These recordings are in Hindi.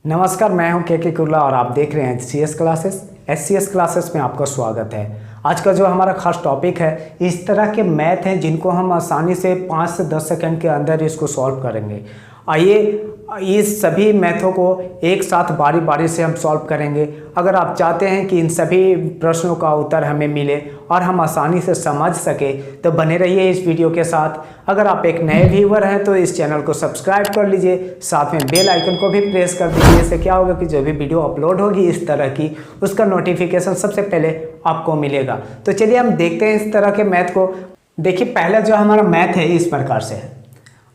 नमस्कार, मैं हूं के कुर्ला और आप देख रहे हैं CS क्लासेस। SCS क्लासेस में आपका स्वागत है। आज का जो हमारा खास टॉपिक है, इस तरह के मैथ हैं जिनको हम आसानी से 5 से 10 सेकंड के अंदर इसको सॉल्व करेंगे। आइए इस सभी मैथों को एक साथ बारी बारी से हम सॉल्व करेंगे। अगर आप चाहते हैं कि इन सभी प्रश्नों का उत्तर हमें मिले और हम आसानी से समझ सके तो बने रहिए इस वीडियो के साथ। अगर आप एक नए व्यूअर हैं तो इस चैनल को सब्सक्राइब कर लीजिए, साथ में बेल आइकन को भी प्रेस कर दीजिए। इससे क्या होगा कि जो भी वीडियो अपलोड होगी इस तरह की, उसका नोटिफिकेशन सबसे पहले आपको मिलेगा। तो चलिए हम देखते हैं इस तरह के मैथ को। देखिए, पहला जो हमारा मैथ है इस प्रकार से है।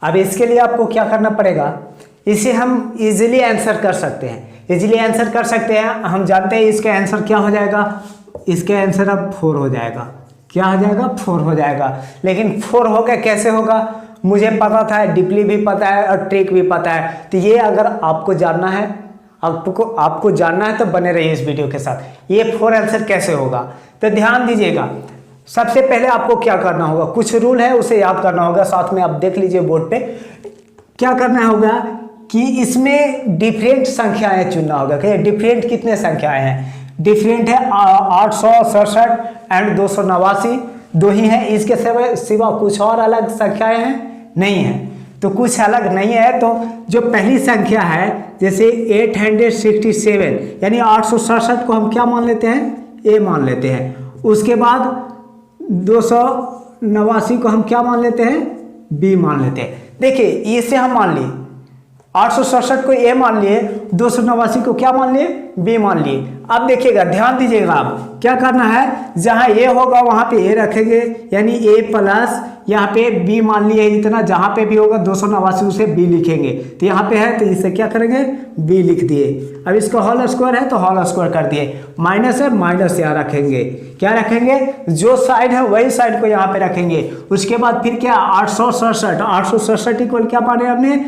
अब इसके लिए आपको क्या करना पड़ेगा, इसे हम इजीली आंसर कर सकते हैं। हम जानते हैं इसका आंसर क्या हो जाएगा, इसका आंसर अब 4 हो जाएगा। क्या हो जाएगा? 4 हो जाएगा। लेकिन 4 होगा कैसे होगा, मुझे पता था, डीपली भी पता है और ट्रिक भी पता है। तो ये अगर आपको जानना है, आपको जानना है तो बने रहिए इस वीडियो के साथ। ये 4 आंसर कैसे होगा, तो ध्यान दीजिएगा। सबसे पहले आपको क्या करना होगा, कुछ रूल है उसे याद करना होगा। साथ में आप देख लीजिए बोर्ड पे क्या करना होगा कि इसमें डिफरेंट संख्याएं चुनना होगा। कि डिफरेंट कितने संख्याएं हैं, डिफरेंट है 867 एंड 289, दो ही हैं। इसके सिवा कुछ और अलग संख्याएं हैं नहीं है। तो कुछ अलग नहीं है तो जो पहली संख्या है जैसे 867 यानी 867 को हम क्या मान लेते हैं, ए मान लेते हैं। उसके बाद 289 को हम क्या मान लेते हैं, बी मान लेते हैं। देखिए इसे हम मान लिए 867 को ए मान लिए, 289 को क्या मान लिए, बी मान लिए। अब देखिएगा, ध्यान दीजिएगा, आप क्या करना है, जहां ए होगा वहां पे ए रखेंगे, यानी ए प्लस यहाँ पे बी मान लिए इतना। जहां पे भी होगा 289 उसे बी लिखेंगे। तो यहाँ पे है तो इसे क्या करेंगे, बी लिख दिए। अब इसका होल स्क्वायर है तो होल स्क्वायर कर दिए। माइनस है, माइनस यहाँ रखेंगे। क्या रखेंगे, जो साइड है वही साइड को यहाँ पे रखेंगे। उसके बाद फिर क्या, 867 इक्वल क्या माने हमने,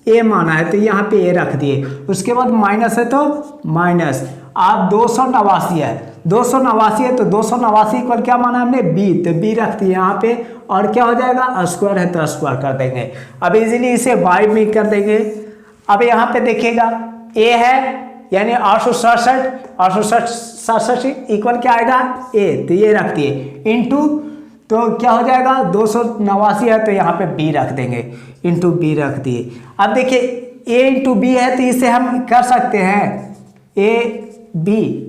ए माना है तो यहाँ पे ए रख दिए। उसके बाद माइनस है तो माइनस। आप 289 है, 289 है तो 289 इक्वल क्या माना हमने, बी, तो बी रख दिए यहाँ पे। और क्या हो जाएगा, स्क्वायर है तो स्क्वायर कर देंगे। अब इजीली इसे वाई में कर देंगे। अब यहाँ पे देखिएगा ए है यानी 867 इक्वल क्या आएगा, ए, तो ये रख दिए। इंटू तो क्या हो जाएगा, 289 है तो यहाँ पे बी रख देंगे, इंटू बी रख दिए। अब देखिए ए इंटू बी है तो इसे हम कर सकते हैं, ए बी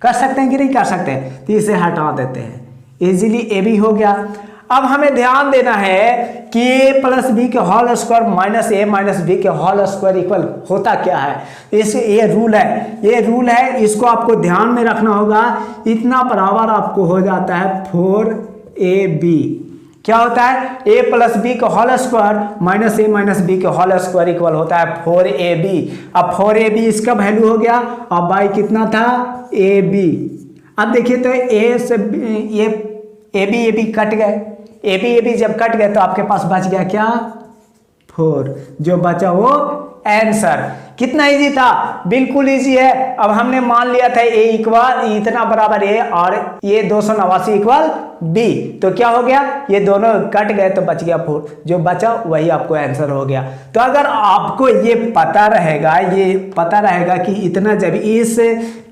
कर सकते हैं कि नहीं कर सकते हैं, तो इसे हटा देते हैं। इजीली ए बी हो गया। अब हमें ध्यान देना है कि ए प्लस बी के होल स्क्वायर माइनस ए माइनस बी के होल स्क्वायर इक्वल होता क्या है। ये रूल है, इसको आपको ध्यान में रखना होगा। इतना बराबर आपको हो जाता है 4ab। क्या होता है, a प्लस बी का होल स्क्वायर माइनस ए माइनस बी के होल स्क्वायर इक्वल होता है 4ab। अब 4ab इसका वैल्यू हो गया, अब बाई कितना था, ab। अब देखिए तो ए से ये ab कट गए, ab जब कट गए तो आपके पास बच गया क्या, 4। जो बचा वो आंसर। कितना इजी था, बिल्कुल इजी है। अब हमने मान लिया था ए इक्वल इतना बराबर ए और ये 289 इक्वल बी, तो क्या हो गया, ये दोनों कट गए तो बच गया 4। जो बचा वही आपको आंसर हो गया। तो अगर आपको ये पता रहेगा कि इतना जब इस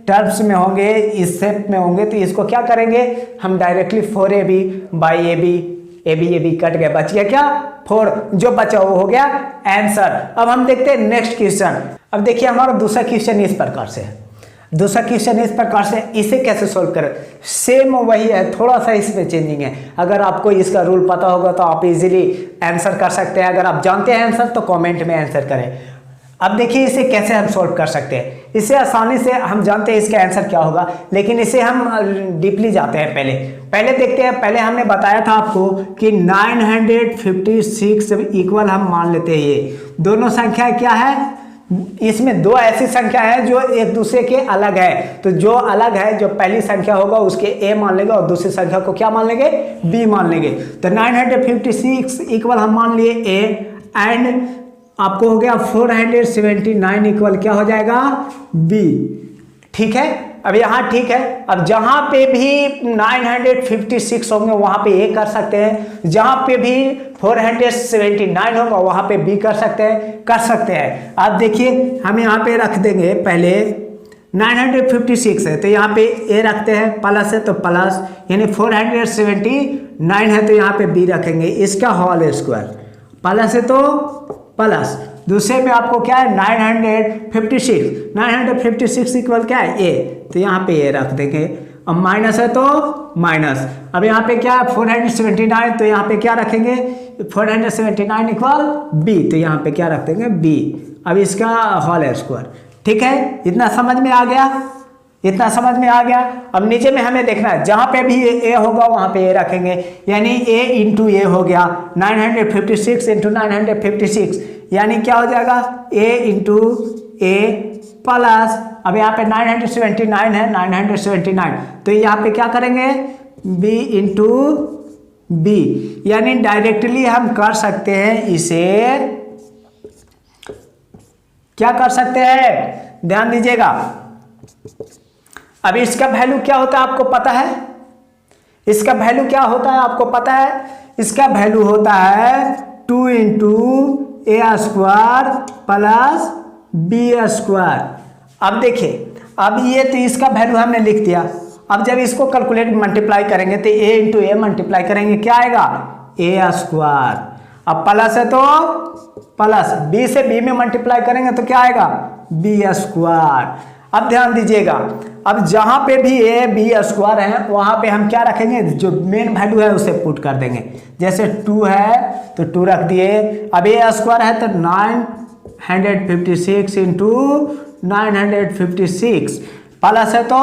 टर्म्स में होंगे, इस शेप में होंगे, तो इसको क्या करेंगे हम, directly 4ab by A B cut गए, बच गया क्या, 4। जो बचा वो हो गया आंसर। अब हम देखते हैं नेक्स्ट क्वेश्चन। अब देखिए हमारा दूसरा क्वेश्चन इस प्रकार से है। इसे कैसे सोल्व करें, सेम वही है, थोड़ा सा इसमें चेंजिंग है। अगर आपको इसका रूल पता होगा तो आप इजीली आंसर कर सकते हैं। अगर आप जानते हैं आंसर तो कमेंट में आंसर करें। अब देखिए इसे कैसे हम सोल्व कर सकते हैं। इसे आसानी से हम जानते हैं इसका आंसर क्या होगा, लेकिन इसे हम डीपली जाते हैं। पहले देखते हैं। पहले हमने बताया था आपको कि 956 इक्वल हम मान लेते हैं। ये दोनों संख्या क्या है, इसमें दो ऐसी संख्या है जो एक दूसरे के अलग है। तो जो अलग है, जो पहली संख्या होगा उसके ए मान लेंगे और दूसरी संख्या को क्या मान लेंगे, बी मान लेंगे। तो 956 इक्वल हम मान लिए ए, एंड आपको हो गया 479 इक्वल क्या हो जाएगा, बी। ठीक है, अब यहाँ ठीक है। अब जहाँ पे भी 956 होंगे वहाँ पे ए कर सकते हैं, जहाँ पे भी 479 होगा वहाँ पे बी कर सकते हैं। आप देखिए हम यहाँ पे रख देंगे, पहले 956 है तो यहाँ पे ए रखते हैं, प्लस है तो प्लस, यानी 479 है तो यहाँ पे बी रखेंगे, इसका होल स्क्वायर, प्लस है तो प्लस, दूसरे में आपको क्या है 956 इक्वल क्या है ए, तो यहाँ पे ए रख देंगे। अब माइनस है तो माइनस, अब यहाँ पे क्या है 479, तो यहाँ पे क्या रखेंगे 479 इक्वल बी, तो यहाँ पे क्या रख देंगे बी, अब इसका होल स्क्वायर। ठीक है, इतना समझ में आ गया। अब नीचे में हमें देखना है, जहां पे भी ए होगा वहां पे ए रखेंगे, यानी ए इंटू ए हो गया 956 इंटू 956, यानी क्या हो जाएगा ए इंटू ए प्लस, अब यहाँ पे 979 है 979, तो यहाँ पे क्या करेंगे बी इंटू बी, यानी डायरेक्टली हम कर सकते हैं इसे, क्या कर सकते हैं, ध्यान दीजिएगा। अब इसका वैल्यू क्या होता है आपको पता है, इसका वैल्यू क्या होता है आपको पता है, इसका वैल्यू होता है 2 into a square plus b square. अब देखिए, अब ये तो इसका वैल्यू हमने लिख दिया, अब जब इसको कैलकुलेट मल्टीप्लाई करेंगे तो ए इंटू ए मल्टीप्लाई करेंगे, क्या आएगा ए स्क्वायर, अब प्लस है तो प्लस, बी से बी में मल्टीप्लाई करेंगे तो क्या आएगा बी स्क्वायर। अब ध्यान दीजिएगा, अब जहां पे भी ए बी स्क्वायर है वहां पे हम क्या रखेंगे, जो मेन वैल्यू है उसे पुट कर देंगे, जैसे 2 है तो 2 रख दिए, अब ए स्क्वायर है तो 956 इंटू 956, प्लस है तो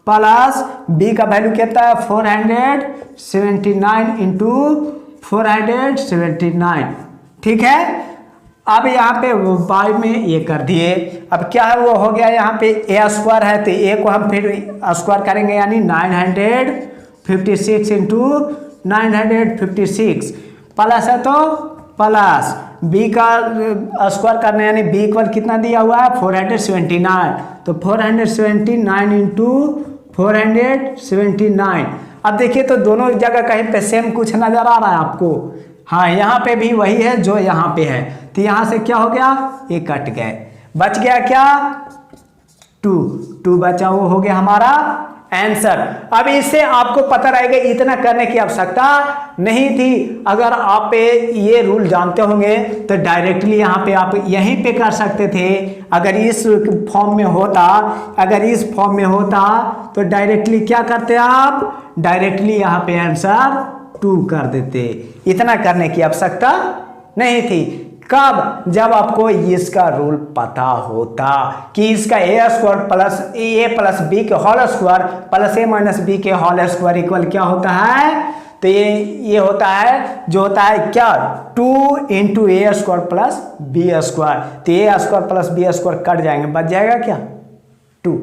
प्लस, बी का वैल्यू कितना है 479 इंटू 479, ठीक है। अब यहाँ पे बाई में ये कर दिए, अब क्या है वो हो गया, यहाँ पे ए स्क्वायर है तो ए को हम फिर स्क्वायर करेंगे, यानी 956 इंटू 956, प्लस है तो प्लस, बी का स्क्वायर करना, यानी बी इक्वल कितना दिया हुआ है 479, तो 479 इंटू 479। अब देखिए तो दोनों जगह कहीं पे सेम कुछ नजर आ रहा है आपको, हाँ यहाँ पे भी वही है जो यहाँ पे है, तो यहाँ से क्या हो गया ये कट गए, बच गया क्या 2 बचा, वो हो गया हमारा आंसर। अब इससे आपको पता रहेगा, इतना करने की आवश्यकता नहीं थी, अगर आप ये रूल जानते होंगे तो डायरेक्टली यहाँ पे आप यहीं पे कर सकते थे, अगर इस फॉर्म में होता तो डायरेक्टली क्या करते आप, डायरेक्टली यहाँ पे आंसर 2 कर देते, इतना करने की आवश्यकता नहीं थी। कब, जब आपको इसका रूल पता होता कि इसका ए स्क्वायर प्लस ए प्लस बी के होल स्क्वायर प्लस ए माइनस बी के होल स्क्वायर इक्वल क्या होता है, तो ये होता है जो होता है क्या 2 into a square plus b square, तो a square plus b square cut जाएंगे, बच जाएगा क्या 2,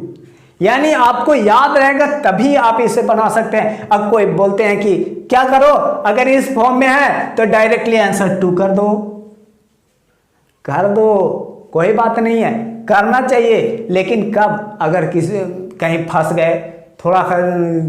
यानी आपको याद रहेगा तभी आप इसे बना सकते हैं। अब कोई बोलते हैं कि क्या करो, अगर इस फॉर्म में है तो डायरेक्टली आंसर 2 कर दो, कोई बात नहीं है, करना चाहिए, लेकिन कब, अगर किसी कहीं फंस गए, थोड़ा सा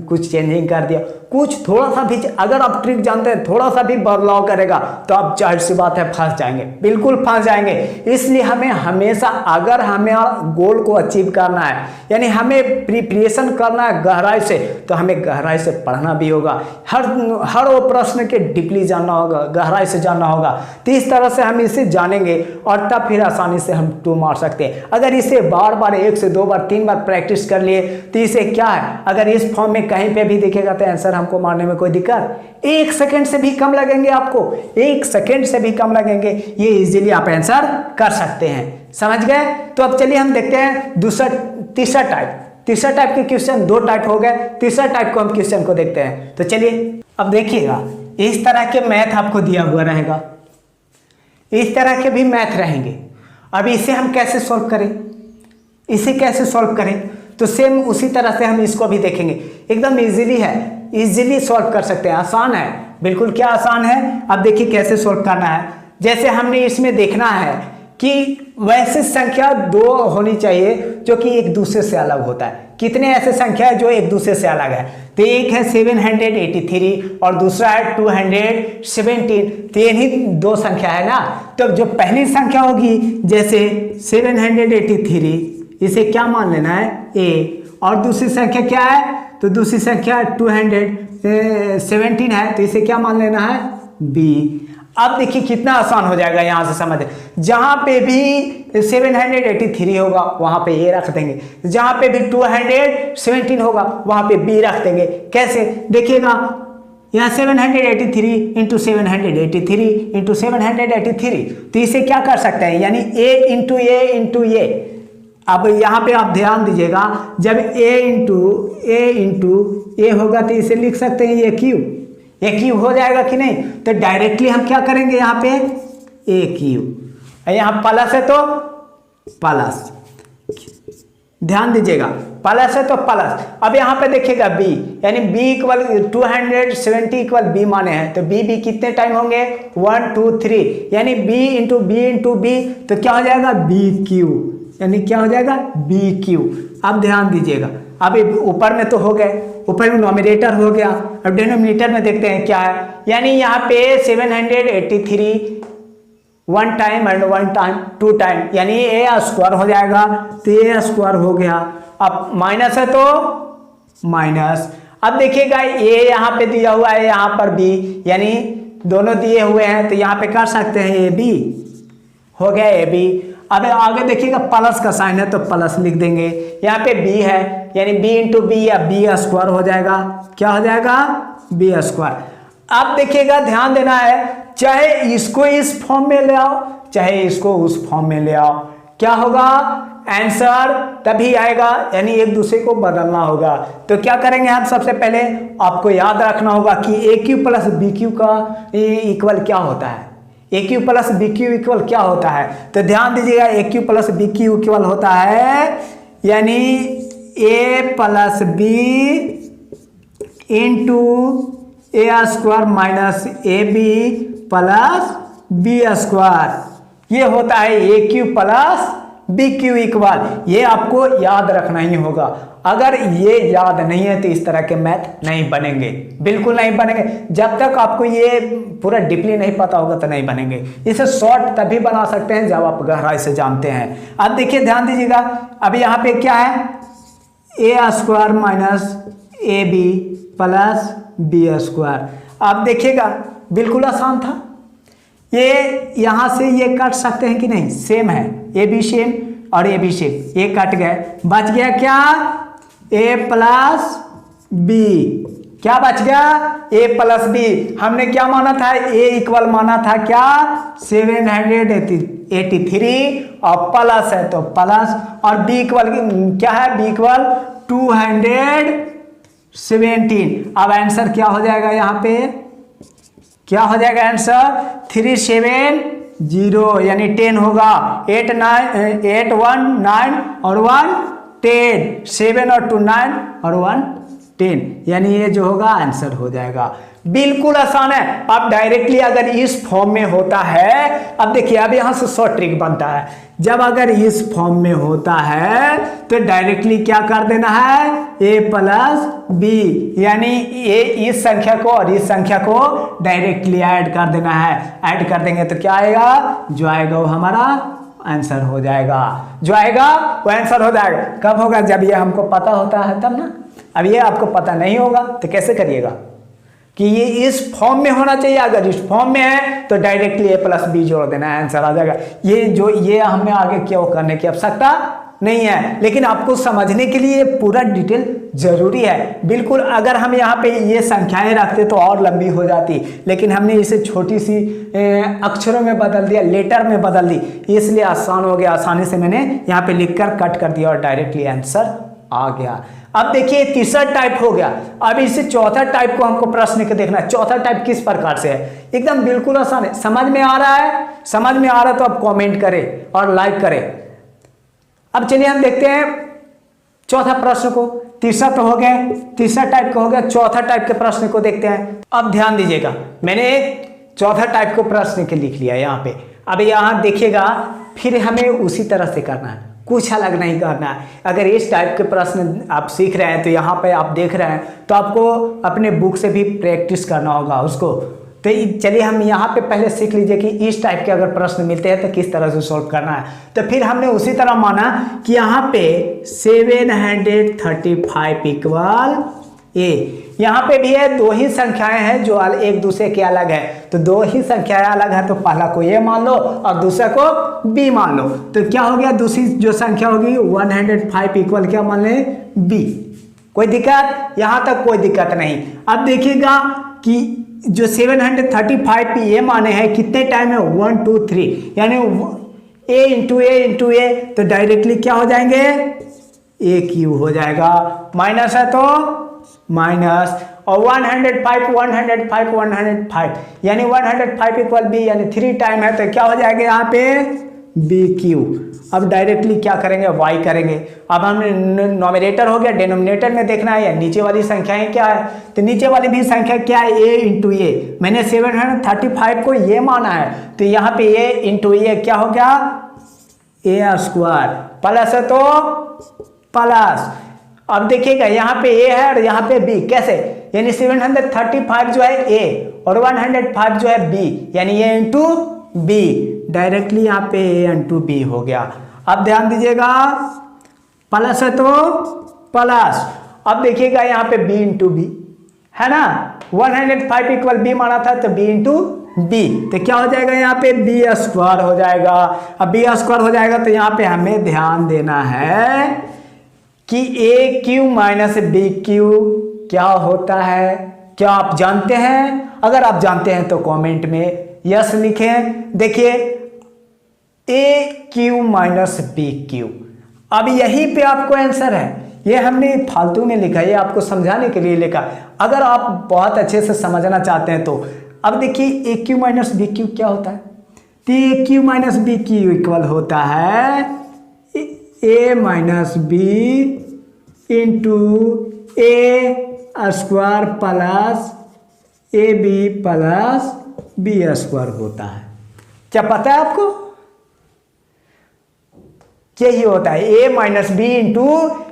कुछ चेंजिंग कर दिया, कुछ थोड़ा सा भी, अगर आप ट्रिक जानते हैं थोड़ा सा भी बदलाव करेगा तो आप जाहिर सी बात है फंस जाएंगे, बिल्कुल फंस जाएंगे। इसलिए हमें हमेशा, अगर हमें गोल को अचीव करना है, यानी हमें प्रिपरेशन करना है गहराई से, तो हमें गहराई से पढ़ना भी होगा, हर वो प्रश्न के डीपली जानना होगा, गहराई से जानना होगा, तो इस तरह से हम इसे जानेंगे और तब फिर आसानी से हम 2 मार सकते हैं। अगर इसे बार बार 1 से 2 बार 3 बार प्रैक्टिस कर लिए तो इसे क्या है, अगर इस फॉर्म में कहीं पे भी दिखेगा तो आंसर हमको मारने में कोई दिक्कत, 1 सेकंड से भी कम लगेंगे, आपको 1 सेकंड से भी कम लगेंगे, ये इजीली आप आंसर कर सकते हैं, समझ गए। तो अब चलिए हम देखते हैं तीसरा टाइप के क्वेश्चन, 2 टाइप हो गए, तीसरा टाइप को हम क्वेश्चन को देखते हैं। तो चलिए अब देखिएगा, इस तरह के मैथ आपको दिया हुआ रहेगा, इस तरह के भी मैथ रहेंगे। अब इसे हम कैसे सॉल्व करें, तो सेम उसी तरह से हम इसको भी देखेंगे, एकदम इजीली है, इजीली सॉल्व कर सकते हैं, आसान है बिल्कुल। क्या आसान है, अब देखिए कैसे सॉल्व करना है। जैसे हमने इसमें देखना है कि वैसे संख्या दो होनी चाहिए जो कि एक दूसरे से अलग होता है। कितने ऐसे संख्या है जो एक दूसरे से अलग है? तो एक है 783 और दूसरा है 217। तो यही दो संख्या है ना। तो जो पहली संख्या होगी जैसे 783, इसे क्या मान लेना है? ए। और दूसरी संख्या क्या है? तो दूसरी संख्या 217 है, तो इसे क्या मान लेना है? बी। अब देखिए कितना आसान हो जाएगा यहां से समझ। जहां पे भी 783 होगा वहां पे ए रख देंगे, जहां पे भी 217 होगा वहां पे बी रख देंगे। कैसे देखिएगा, यहाँ 783 इंटू 783 इंटू 783, तो इसे क्या कर सकते हैं? यानी ए इंटू ए। अब यहाँ पे आप ध्यान दीजिएगा, जब ए इंटू ए होगा तो इसे लिख सकते हैं ए क्यू हो जाएगा कि नहीं? तो डायरेक्टली हम क्या करेंगे यहाँ पे? ए क्यू। यहाँ प्लस है तो प्लस, ध्यान दीजिएगा, प्लस है तो प्लस। अब यहाँ पे देखिएगा बी, यानी बी इक्वल 270 इक्वल बी माने हैं, तो बी कितने टाइम होंगे? 1 2 3, यानी बी इंटू बी, तो क्या हो जाएगा? बी क्यू, यानी क्या हो जाएगा? B Q. अब ध्यान दीजिएगा, अब ऊपर में तो हो गए, ऊपर में नॉमिनेटर हो गया। अब डिनोमिनेटर में देखते हैं क्या है। यानी यहाँ पे 783 1 टाइम एंड 1 टाइम 2 टाइम, यानी ए स्क्वायर हो जाएगा, तो ए स्क्वायर हो गया। अब माइनस है तो माइनस। अब देखिएगा ए यहाँ पे दिया हुआ है, यहाँ पर बी, यानी दोनों दिए हुए हैं, तो यहाँ पे कर सकते हैं ए बी, हो गया ए बी। अब आगे देखिएगा प्लस का साइन है तो प्लस लिख देंगे। यहाँ पे बी है, यानी बी इंटू बी या बी स्क्वायर हो जाएगा। क्या हो जाएगा? B square. अब देखिएगा ध्यान देना है, चाहे इसको इस फॉर्म में ले आओ चाहे इसको उस फॉर्म में ले आओ, क्या होगा? आंसर तभी आएगा, यानी एक दूसरे को बदलना होगा। तो क्या करेंगे हम? सबसे पहले आपको याद रखना होगा कि a cube plus b cube का इक्वल क्या होता है? A cube plus b cube equal क्या होता है? तो ध्यान दीजिएगा, a cube plus b cube equal होता है, यानी a plus b into a square minus a b plus b square. ये होता है a cube plus b cube equal. ये आपको याद रखना ही होगा। अगर ये याद नहीं है तो इस तरह के मैथ नहीं बनेंगे, बिल्कुल नहीं बनेंगे। जब तक आपको ये पूरा डीपली नहीं पता होगा तो नहीं बनेंगे। इसे शॉर्ट तभी बना सकते हैं जब आप गहराई से जानते हैं। अब देखिए ध्यान दीजिएगा, अब यहाँ पे क्या है? A square minus a b plus b square. आप देखिएगा बिल्कुल आसान था। ये यहाँ से ये काट सकते हैं कि नहीं? सेम है, ए बी सेम और ए बी सेम, ये कट गए, बच गया क्या? ए प्लस बी। क्या बच गया? ए प्लस बी। हमने क्या माना था? ए इक्वल माना था क्या? 783 और प्लस है तो प्लस, और बी इक्वल क्या है? B equal 217। अब आंसर क्या हो जाएगा? यहाँ पे क्या हो जाएगा आंसर? 370, यानी 10 होगा। 8 1 9 और 1 10, 7 और 2 9 और 1 10, यानी ये जो होगा आंसर हो जाएगा। बिल्कुल आसान है। अब डायरेक्टली अगर इस फॉर्म में होता है, अब देखिए अब यहां से शॉर्ट ट्रिक बनता है। जब अगर इस फॉर्म में होता है तो डायरेक्टली क्या कर देना है? ए प्लस बी, यानी ये इस संख्या को और इस संख्या को डायरेक्टली ऐड कर देना है। ऐड कर देंगे तो क्या आएगा? जो आएगा वो हमारा आंसर हो जाएगा। जो आएगा वो आंसर हो जाएगा। कब होगा? जब ये हमको पता होता है तब ना। अब ये आपको पता नहीं होगा तो कैसे करिएगा कि ये इस फॉर्म में होना चाहिए। अगर इस फॉर्म में है तो डायरेक्टली ए प्लस बी जोड़ देना है, आंसर आ जाएगा। ये हमें आगे क्यों करने की आवश्यकता नहीं है, लेकिन आपको समझने के लिए पूरा डिटेल जरूरी है। बिल्कुल अगर हम यहाँ पे ये संख्याएं रखते तो और लंबी हो जाती, लेकिन हमने इसे छोटी सी अक्षरों में बदल दिया, लेटर में बदल दी, इसलिए आसान हो गया। आसानी से मैंने यहाँ पे लिखकर कट कर दिया और डायरेक्टली आंसर आ गया। अब देखिए तीसरा टाइप हो गया। अब इसे चौथा टाइप को हमको प्रश्न के देखना है। चौथा टाइप किस प्रकार से है? एकदम बिल्कुल आसान है। समझ में आ रहा है? समझ में आ रहा है तो आप कमेंट करें और लाइक करें। अब चलिए हम देखते हैं चौथा प्रश्न को। तीसरा तो हो गया, तीसरा टाइप का हो गया। चौथा टाइप के प्रश्न को देखते हैं। अब ध्यान दीजिएगा, मैंने चौथा टाइप को प्रश्न के लिख लिया यहाँ पे। अब यहाँ देखिएगा, फिर हमें उसी तरह से करना है, कुछ अलग नहीं करना है। अगर इस टाइप के प्रश्न आप सीख रहे हैं तो यहाँ पे आप देख रहे हैं तो आपको अपने बुक से भी प्रैक्टिस करना होगा उसको। तो चलिए हम यहाँ पे पहले सीख लीजिए कि इस टाइप के अगर प्रश्न मिलते हैं तो किस तरह से सॉल्व करना है। तो फिर हमने उसी तरह माना कि यहाँ पे 735 इक्वल ए, यहाँ पे भी है, दो ही संख्याएं हैं जो एक दूसरे के अलग है, तो दो ही संख्याएं अलग है, तो पहला को ए मान लो और दूसरा को बी मान लो। तो क्या हो गया, दूसरी जो संख्या होगी 105 इक्वल क्या मान ले, बी। कोई दिक्कत, यहाँ तक कोई दिक्कत नहीं। अब देखिएगा कि जो 735 पे ए माने हैं कितने टाइम है, 1 2 3, यानी ए इंटू ए, तो डायरेक्टली क्या हो जाएंगे, ए क्यू हो जाएगा, माइनस है तो माइनस, और 105 यानी 105 इक्वल बी, यानी 3 टाइम है तो क्या हो जाएगा यहाँ पे, बी क्यू। अब डायरेक्टली क्या करेंगे, y करेंगे। अब हम नॉमिनेटर हो गया, डिनोमिनेटर में देखना है नीचे वाली संख्याएं क्या है, तो नीचे वाली भी संख्या क्या है, a इंटू ए। मैंने 735 को ये माना है तो यहाँ पे a इंटू ए क्या हो गया, ए स्क्वायर, प्लस है तो प्लस। अब देखिएगा यहाँ पे a है और यहाँ पे b, कैसे, यानी 735 जो है a और 105 जो है b, यानी a इंटू b, डायरेक्टली यहाँ पे a इंटू b हो गया। अब ध्यान दीजिएगा, प्लस है तो प्लस। अब देखिएगा यहाँ पे b इंटू b है ना, 105 इक्वल b माना था तो b इंटू b, तो क्या हो जाएगा यहाँ पे b स्क्वायर हो जाएगा। अब b स्क्वायर हो जाएगा तो यहाँ पे हमें ध्यान देना है कि a cube minus b cube क्या होता है, क्या आप जानते हैं? अगर आप जानते हैं तो कमेंट में यस लिखें। देखिए a cube minus b Q, अब यहीं पे आपको आंसर है, ये हमने फालतू में लिखा है, ये आपको समझाने के लिए लिखा। अगर आप बहुत अच्छे से समझना चाहते हैं तो अब देखिए a cube minus b cube क्या होता है, तो a cube minus b cube equal होता है a minus b into a square plus a b plus b square होता है। क्या पता है आपको, यही होता है a minus b into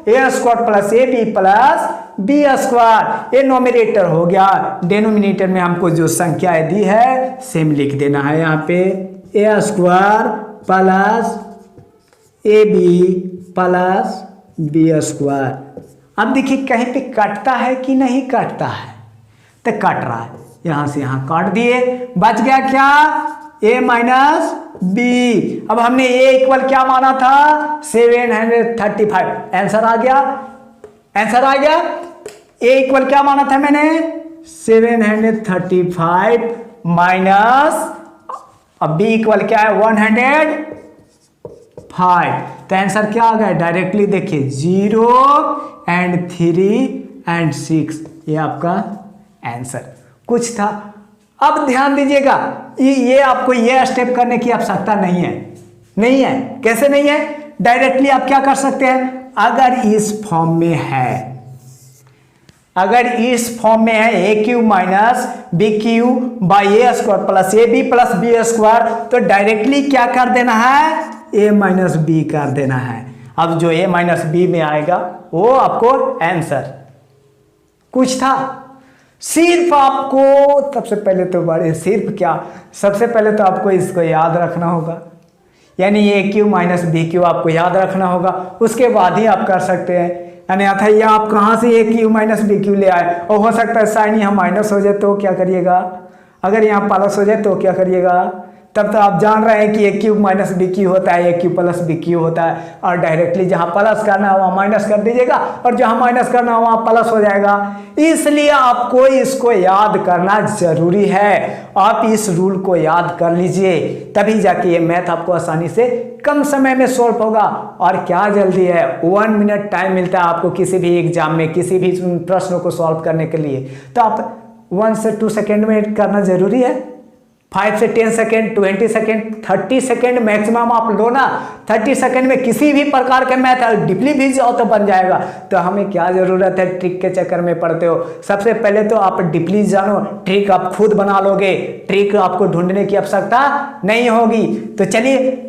a square plus a b plus b square. ये नोमिनेटर हो गया, डिनोमिनेटर में हमको जो संख्याएं दी है सेम लिख देना है यहाँ पे, a square plus a b plus b square. अब देखिए कहीं पे कटता है कि नहीं कटता है, तो कट रहा है, यहां से यहां काट दिए, बच गया क्या, a माइनस बी। अब हमने a इक्वल क्या माना था, 735, आंसर आ गया, आंसर आ गया। a इक्वल क्या माना था मैंने, 735 माइनस, अब b इक्वल क्या है, 105, तो आंसर क्या आ गया, डायरेक्टली देखिए 0 एंड 3 एंड 6, ये आपका आंसर कुछ था। अब ध्यान दीजिएगा, ये आपको ये स्टेप करने की आवश्यकता नहीं है, नहीं है, कैसे नहीं है, डायरेक्टली आप क्या कर सकते हैं, अगर इस फॉर्म में है, अगर इस फॉर्म में है a cube minus b cube by a square plus a b plus b square, तो डायरेक्टली क्या कर देना है, ए माइनस बी कर देना है। अब जो ए माइनस बी में आएगा वो आपको आंसर कुछ था। सिर्फ आपको सबसे पहले तो सिर्फ क्या, सबसे पहले तो आपको इसको याद रखना होगा, यानी ए क्यू माइनस बी क्यू आपको याद रखना होगा, उसके बाद ही आप कर सकते हैं। यानी आता है आप कहाँ से ए क्यू माइनस बी क्यू ले आए, और हो सकता है साइन यहाँ माइनस हो जाए तो क्या करिएगा, अगर यहाँ प्लस हो जाए तो क्या करिएगा, तब तो आप जान रहे हैं कि a cube minus b Q होता है, a cube plus b Q होता है, और डायरेक्टली जहाँ प्लस करना है वहाँ माइनस कर दीजिएगा, और जहाँ माइनस करना है वहाँ प्लस हो जाएगा। इसलिए आपको इसको याद करना जरूरी है, आप इस रूल को याद कर लीजिए, तभी जाके ये मैथ आपको आसानी से कम समय में सॉल्व होगा। और क्या जल्दी है, 1 मिनट टाइम मिलता है आपको किसी भी एग्जाम में किसी भी प्रश्नों को सॉल्व करने के लिए, तो आप 1 से 2 सेकेंड में करना जरूरी है, 5 से 10 सेकेंड, 20 सेकेंड, 30 सेकेंड मैक्सिमम आप लो ना। 30 सेकेंड में किसी भी प्रकार के मैथ डीपली भी जाओ तो बन जाएगा। तो हमें क्या जरूरत है ट्रिक के चक्कर में पड़ते हो। सबसे पहले तो आप डीपली जानो, ट्रिक आप खुद बना लोगे, ट्रिक आपको ढूंढने की आवश्यकता नहीं होगी। तो चलिए